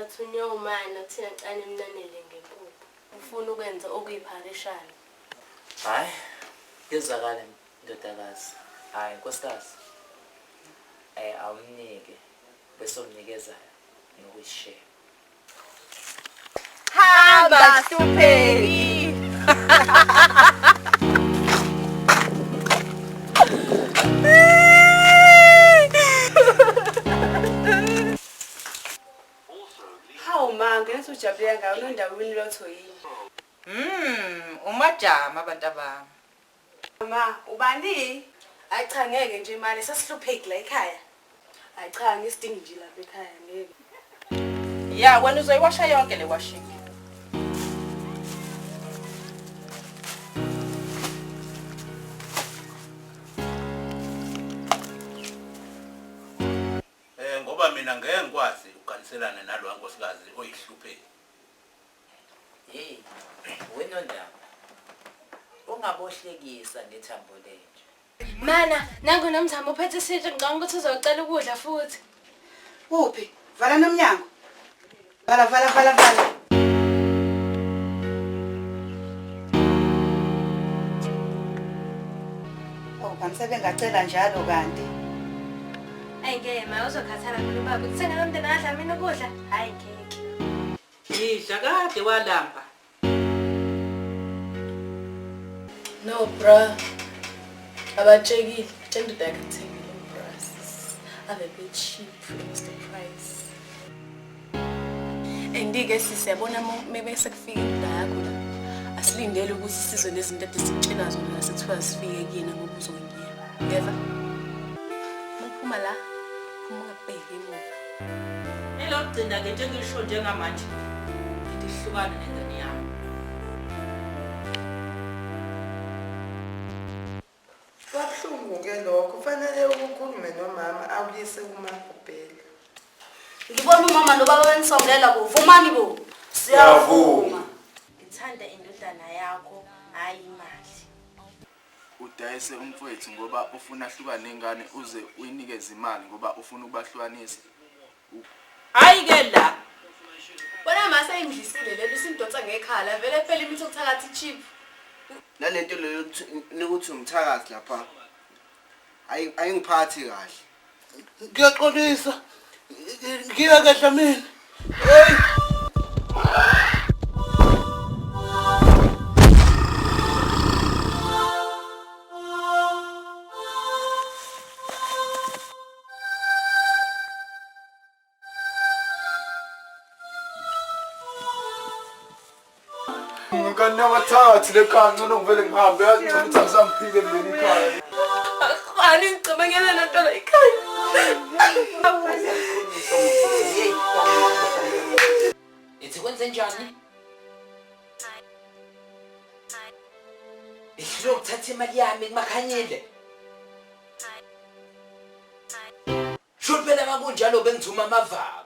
Sathunywa umani nothina cane emnanele ngempuphu. Ufuna ukwenza okuyipharishana. Hayi, kezakala ndodakazi. Hayi nkosikazi. Awumnike bese umnikeza nokuyishare. Hamba Hlupheki. Hawu ma, ngeke ujabule ngayo nondaweni lotho yini? Umajama abantu abami. Ma, ubani? Hayi cha ngeke nje manje sasihlupheki la ekhaya. Hayi cha ngisidingi nje lapha ekhaya ngeke. Ya wena uzoyiwasha yonke le washing. Ngoba mina ngeke ngikwazi ukukaniselana nalo nkosikazi oyihlupheki. Hey, wena ndaba. Ungabohlekisa ngethambo lenje. Mana, nangu nomthamo uphethe isitsha ngicabanga ukuthi uzocela ukudla futhi. Uphi? Vala nomnyango. Vala. Oh, kanti sebengacela njalo kanti. Ayingeke ma uzokhathala mina baba. Kuthena nomntana adla mina ukudla? Hayi ngeke. Idla kade walamba. No bra. Abatshekile. Tshela ukuthi akathengile bras. Ave bit cheap Mr. Price. Andike sisiyabona mebese kufika indaba yakho la. Asilindele ukuthi sizwe lezinto ezisikutshela zona lasethiwa sifike kuyena ngoba uzongiyela. Yeva? Muphuma la. Phuma ngabheke emuva. Elogcina ke njengisho njengamanje. Ndihlukana nengane yami. Kwabuhlungu ke lokho kufanele ukukhulume nomama awuyise kumabhubheli. Ngibona umama nobaba benisongela kuvumani bo. Siyavuma. Ngithanda indodana yakho hayi imali. Udayise umfowethu ngoba ufuna ahlukane nengane uze uyinikeze imali ngoba ufuna ukubahlukanisa. Hayi ke la. Wena mase imdlisile lelo sindonsa ngekhala vele phela imithi okuthakathi cheap. Nalento leyo ukuthi umthakazi lapha. Ayingiphathi kahle. Ngiyaxolisa. Ngiyakahla mina. Hey! Nganamathathi lekhanca ngivele ngihambe yazi ukuthi ngisamphike kuleli khaya. Ani ngicabangela nento la ekhaya. Ethi kwenze njani? Ihloko ukuthatha imali yami kumakhanyile. Shulu phela makunjalo bengithuma amavalo.